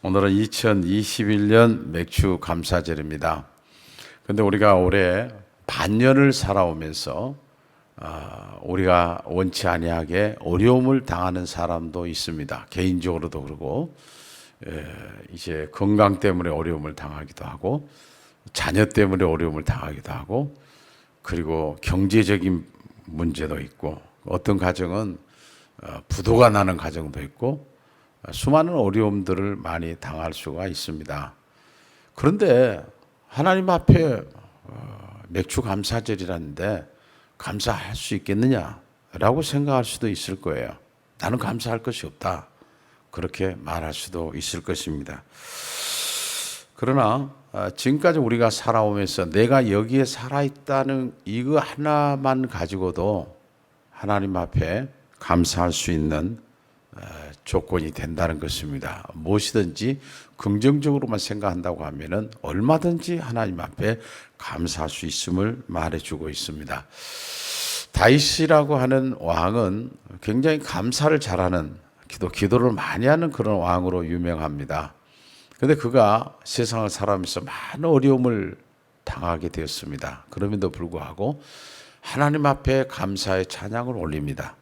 오늘은 2021년 맥주 감사절입니다. 근데 우리가 올해 반년을 살아오면서 우리가 원치 아니하게 어려움을 당하는 사람도 있습니다. 개인적으로도 그러고 이제 건강 때문에 어려움을 당하기도 하고 자녀 때문에 어려움을 당하기도 하고 그리고 경제적인 문제도 있고 어떤 가정은 부도가 나는 가정도 있고 수많은 어려움들을 많이 당할 수가 있습니다. 그런데 하나님 앞에 맥주 감사절이라는데 감사할 수 있겠느냐라고 생각할 수도 있을 거예요. 나는 감사할 것이 없다. 그렇게 말할 수도 있을 것입니다. 그러나 지금까지 우리가 살아오면서 내가 여기에 살아있다는 이거 하나만 가지고도 하나님 앞에 감사할 수 있는 조건이 된다는 것입니다. 무엇이든지 긍정적으로만 생각한다고 하면은 얼마든지 하나님 앞에 감사할 수 있음을 말해주고 있습니다. 다윗이라고 하는 왕은 굉장히 감사를 잘하는 기도를 많이 하는 그런 왕으로 유명합니다. 그런데 그가 세상을 살아가면서 많은 어려움을 당하게 되었습니다. 그럼에도 불구하고 하나님 앞에 감사의 찬양을 올립니다.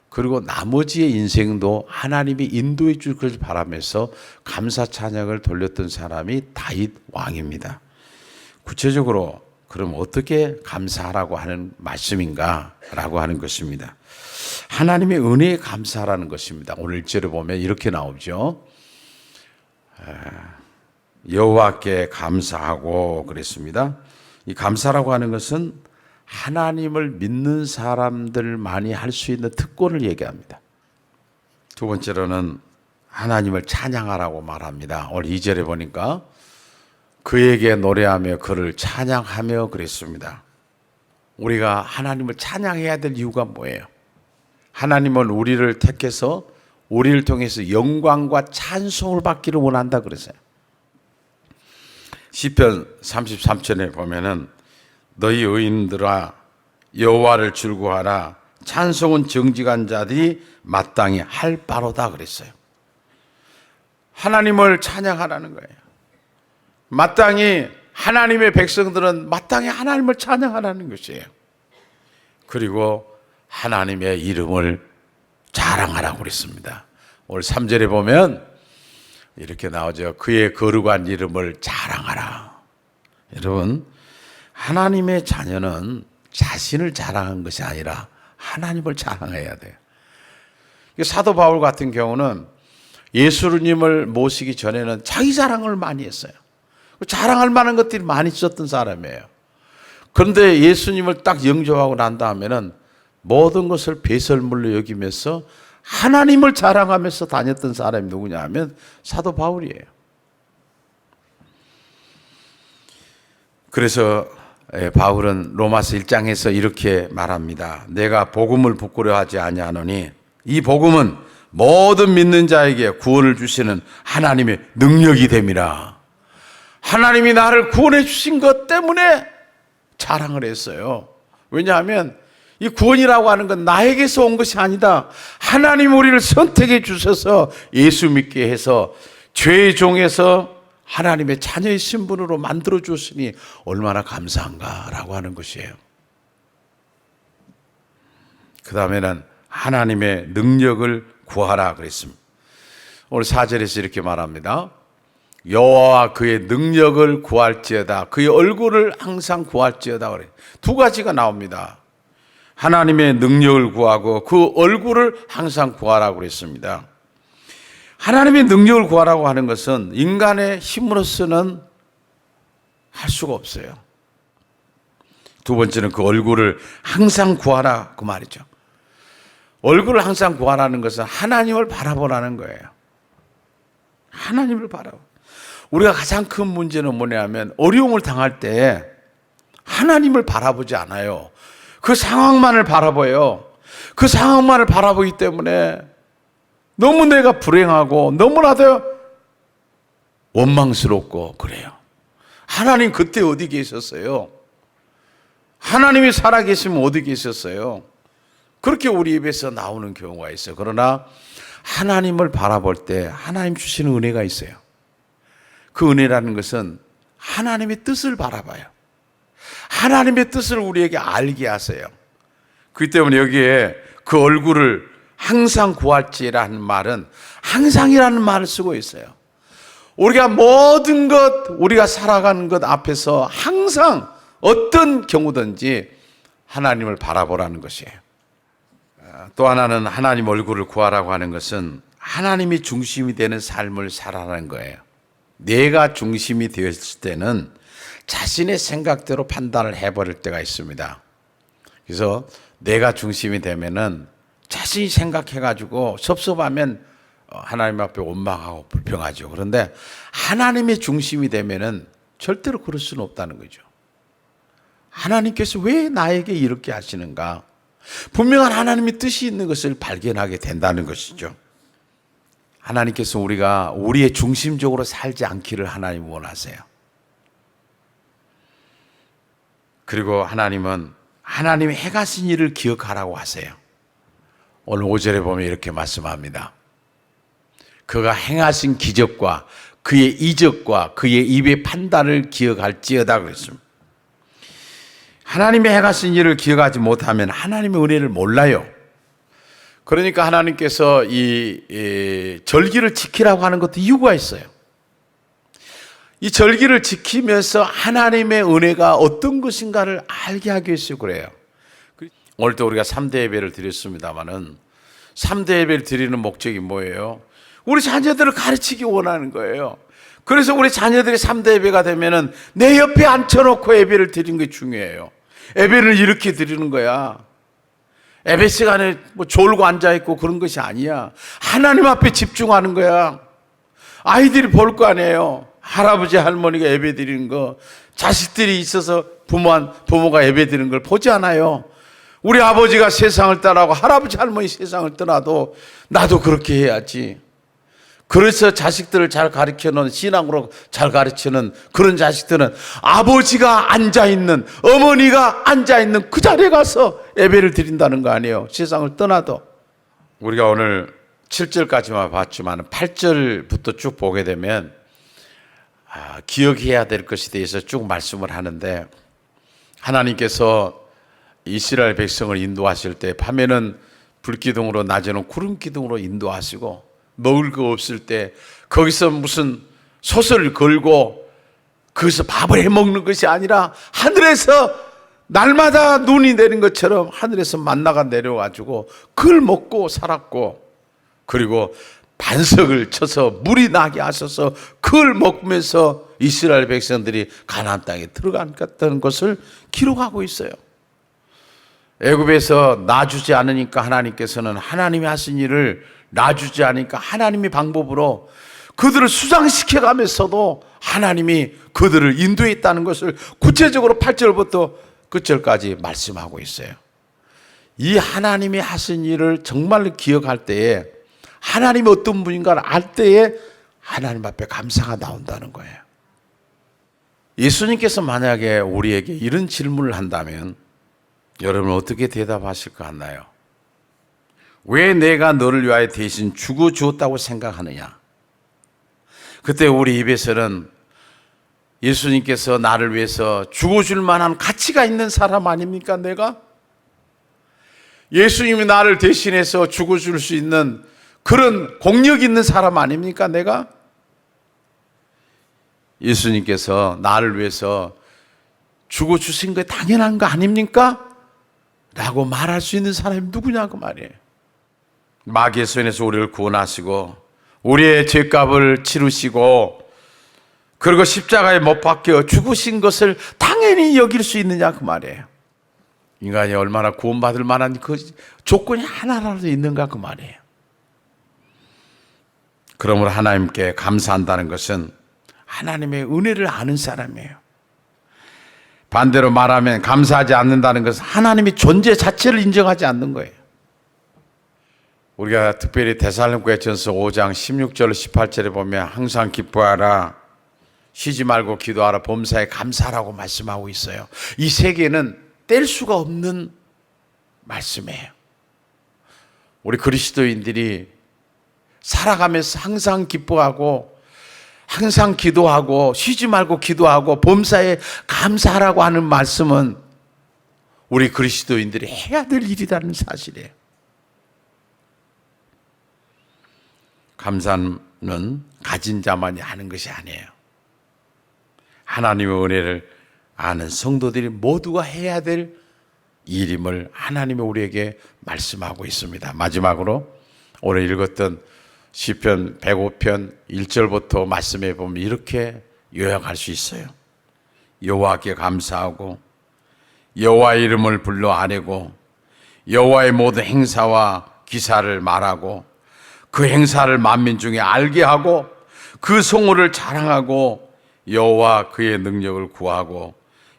그리고 나머지의 인생도 하나님이 인도해 줄 것을 바라면서 감사 찬양을 돌렸던 사람이 다윗 왕입니다. 구체적으로 그럼 어떻게 감사하라고 하는 말씀인가라고 하는 것입니다. 하나님의 은혜에 감사하라는 것입니다. 오늘 1절에 보면 이렇게 나오죠. 여호와께 감사하고 그랬습니다. 이 감사라고 하는 것은 하나님을 믿는 사람들만이 할 수 있는 특권을 얘기합니다. 두 번째로는 하나님을 찬양하라고 말합니다. 오늘 2절에 보니까 그에게 노래하며 그를 찬양하며 그랬습니다. 우리가 하나님을 찬양해야 될 이유가 뭐예요? 하나님은 우리를 택해서 우리를 통해서 영광과 찬송을 받기를 원한다 그랬어요. 시편 33편에 보면은 너희 의인들아 여호와를 즐거워하라 찬송은 정직한 자들이 마땅히 할 바로다 그랬어요. 하나님을 찬양하라는 거예요. 마땅히 하나님의 백성들은 마땅히 하나님을 찬양하라는 것이에요. 그리고 하나님의 이름을 자랑하라고 그랬습니다. 오늘 3절에 보면 이렇게 나오죠. 그의 거룩한 이름을 자랑하라. 여러분, 하나님의 자녀는 자신을 자랑한 것이 아니라 하나님을 자랑해야 돼요. 사도 바울 같은 경우는 예수님을 모시기 전에는 자기 자랑을 많이 했어요. 자랑할 만한 것들이 많이 있었던 사람이에요. 그런데 예수님을 딱 영접하고 난 다음에는 모든 것을 배설물로 여기면서 하나님을 자랑하면서 다녔던 사람이 누구냐 하면 사도 바울이에요. 그래서 바울은 로마서 1장에서 이렇게 말합니다. 내가 복음을 부끄러워하지 아니하노니 이 복음은 모든 믿는 자에게 구원을 주시는 하나님의 능력이 됨이라. 하나님이 나를 구원해 주신 것 때문에 자랑을 했어요. 왜냐하면 이 구원이라고 하는 건 나에게서 온 것이 아니다. 하나님 우리를 선택해 주셔서 예수 믿게 해서 죄의 종에서 하나님의 자녀의 신분으로 만들어 주시니 얼마나 감사한가라고 하는 것이에요. 그 다음에는 하나님의 능력을 구하라 그랬습니다. 오늘 4절에서 이렇게 말합니다. 여호와와 그의 능력을 구할지어다. 그의 얼굴을 항상 구할지어다. 그래. 두 가지가 나옵니다. 하나님의 능력을 구하고 그 얼굴을 항상 구하라고 그랬습니다. 하나님의 능력을 구하라고 하는 것은 인간의 힘으로서는 할 수가 없어요. 두 번째는 그 얼굴을 항상 구하라 그 말이죠. 얼굴을 항상 구하라는 것은 하나님을 바라보라는 거예요. 하나님을 바라보. 우리가 가장 큰 문제는 뭐냐면 어려움을 당할 때 하나님을 바라보지 않아요. 그 상황만을 바라봐요. 그 상황만을 바라보기 때문에 너무 내가 불행하고 너무나도 원망스럽고 그래요. 하나님 그때 어디 계셨어요? 하나님이 살아계시면 어디 계셨어요? 그렇게 우리 입에서 나오는 경우가 있어요. 그러나 하나님을 바라볼 때 하나님 주시는 은혜가 있어요. 그 은혜라는 것은 하나님의 뜻을 바라봐요. 하나님의 뜻을 우리에게 알게 하세요. 그렇기 때문에 여기에 그 얼굴을 항상 구할지라는 말은 항상이라는 말을 쓰고 있어요. 우리가 모든 것, 우리가 살아가는 것 앞에서 항상 어떤 경우든지 하나님을 바라보라는 것이에요. 또 하나는 하나님 얼굴을 구하라고 하는 것은 하나님이 중심이 되는 삶을 살아라는 거예요. 내가 중심이 되었을 때는 자신의 생각대로 판단을 해버릴 때가 있습니다. 그래서 내가 중심이 되면은 자신이 생각해가지고 섭섭하면 하나님 앞에 원망하고 불평하죠. 그런데 하나님의 중심이 되면은 절대로 그럴 수는 없다는 거죠. 하나님께서 왜 나에게 이렇게 하시는가? 분명한 하나님의 뜻이 있는 것을 발견하게 된다는 것이죠. 하나님께서 우리가 우리의 중심적으로 살지 않기를 하나님 원하세요. 그리고 하나님은 하나님의 행하신 일을 기억하라고 하세요. 오늘 5절에 보면 이렇게 말씀합니다. 그가 행하신 기적과 그의 이적과 그의 입의 판단을 기억할지어다 그랬습니다. 하나님의 행하신 일을 기억하지 못하면 하나님의 은혜를 몰라요. 그러니까 하나님께서 이 절기를 지키라고 하는 것도 이유가 있어요. 이 절기를 지키면서 하나님의 은혜가 어떤 것인가를 알게 하기 위해서 그래요. 오늘도 우리가 3대 예배를 드렸습니다마는 3대 예배를 드리는 목적이 뭐예요? 우리 자녀들을 가르치기 원하는 거예요. 그래서 우리 자녀들이 3대 예배가 되면은 내 옆에 앉혀놓고 예배를 드리는 게 중요해요. 예배를 이렇게 드리는 거야. 예배 시간에 뭐 졸고 앉아있고 그런 것이 아니야. 하나님 앞에 집중하는 거야. 아이들이 볼 거 아니에요. 할아버지 할머니가 예배 드리는 거, 자식들이 있어서 부모가 예배 드리는 걸 보지 않아요. 우리 아버지가 세상을 떠나고 할아버지 할머니 세상을 떠나도 나도 그렇게 해야지. 그래서 자식들을 잘 가르치는, 신앙으로 잘 가르치는 그런 자식들은 아버지가 앉아있는, 어머니가 앉아있는 그 자리에 가서 예배를 드린다는 거 아니에요. 세상을 떠나도. 우리가 오늘 7절까지만 봤지만 8절부터 쭉 보게 되면 기억해야 될 것에 대해서 쭉 말씀을 하는데, 하나님께서 이스라엘 백성을 인도하실 때 밤에는 불기둥으로 낮에는 구름기둥으로 인도하시고, 먹을 거 없을 때 거기서 무슨 솥을 걸고 거기서 밥을 해먹는 것이 아니라 하늘에서 날마다 눈이 내린 것처럼 하늘에서 만나가 내려가지고 그걸 먹고 살았고, 그리고 반석을 쳐서 물이 나게 하셔서 그걸 먹으면서 이스라엘 백성들이 가나안 땅에 들어갔다는 것을 기록하고 있어요. 애굽에서 놔주지 않으니까 하나님께서는 하나님이 하신 일을 놔주지 않으니까 하나님의 방법으로 그들을 수장시켜 가면서도 하나님이 그들을 인도했다는 것을 구체적으로 8절부터 끝절까지 말씀하고 있어요. 이 하나님이 하신 일을 정말 기억할 때에, 하나님이 어떤 분인가를 알 때에 하나님 앞에 감사가 나온다는 거예요. 예수님께서 만약에 우리에게 이런 질문을 한다면 여러분 어떻게 대답하실 것 같나요? 왜 내가 너를 위하여 대신 죽어 주었다고 생각하느냐? 그때 우리 입에서는 예수님께서 나를 위해서 죽어줄 만한 가치가 있는 사람 아닙니까, 내가? 예수님이 나를 대신해서 죽어줄 수 있는 그런 공력 있는 사람 아닙니까, 내가? 예수님께서 나를 위해서 죽어주신 게 당연한 거 아닙니까? 라고 말할 수 있는 사람이 누구냐고 말이에요. 마귀의 손에서 우리를 구원하시고 우리의 죄값을 치르시고 그리고 십자가에 못 박혀 죽으신 것을 당연히 여길 수 있느냐 그 말이에요. 인간이 얼마나 구원받을 만한 그 조건이 하나라도 있는가 그 말이에요. 그러므로 하나님께 감사한다는 것은 하나님의 은혜를 아는 사람이에요. 반대로 말하면 감사하지 않는다는 것은 하나님의 존재 자체를 인정하지 않는 거예요. 우리가 특별히 데살로니가전서 5장 16절 18절에 보면 항상 기뻐하라, 쉬지 말고 기도하라, 범사에 감사하라고 말씀하고 있어요. 이 세 개는 뗄 수가 없는 말씀이에요. 우리 그리스도인들이 살아가면서 항상 기뻐하고 항상 기도하고 쉬지 말고 기도하고 범사에 감사하라고 하는 말씀은 우리 그리스도인들이 해야 될 일이라는 사실이에요. 감사는 가진 자만이 하는 것이 아니에요. 하나님의 은혜를 아는 성도들이 모두가 해야 될 일임을 하나님이 우리에게 말씀하고 있습니다. 마지막으로 오늘 읽었던 시편 105편 1절부터 말씀해 보면 이렇게 요약할 수 있어요. 여호와께 감사하고 여호와의 이름을 불러 아뢰고 여호와의 모든 행사와 기사를 말하고 그 행사를 만민 중에 알게 하고 그 성호를 자랑하고 여호와 그의 능력을 구하고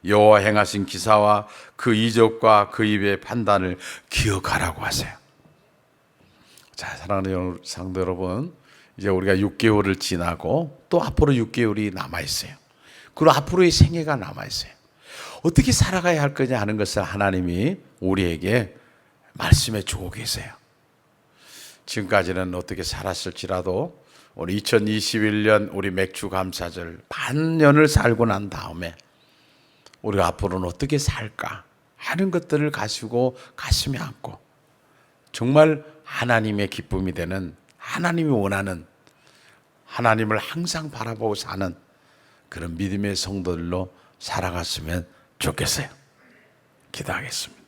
여호와 행하신 기사와 그 이적과 그 입의 판단을 기억하라고 하세요. 자, 사랑하는 성도 여러분, 이제 우리가 6개월을 지나고 또 앞으로 6개월이 남아있어요. 그리고 앞으로의 생애가 남아있어요. 어떻게 살아가야 할 거냐 하는 것을 하나님이 우리에게 말씀해 주고 계세요. 지금까지는 어떻게 살았을지라도 우리 2021년 우리 맥주 감사절 반년을 살고 난 다음에 우리가 앞으로는 어떻게 살까 하는 것들을 가지고 가슴에 안고 정말 하나님의 기쁨이 되는, 하나님이 원하는, 하나님을 항상 바라보고 사는 그런 믿음의 성도들로 살아갔으면 좋겠어요. 기도하겠습니다.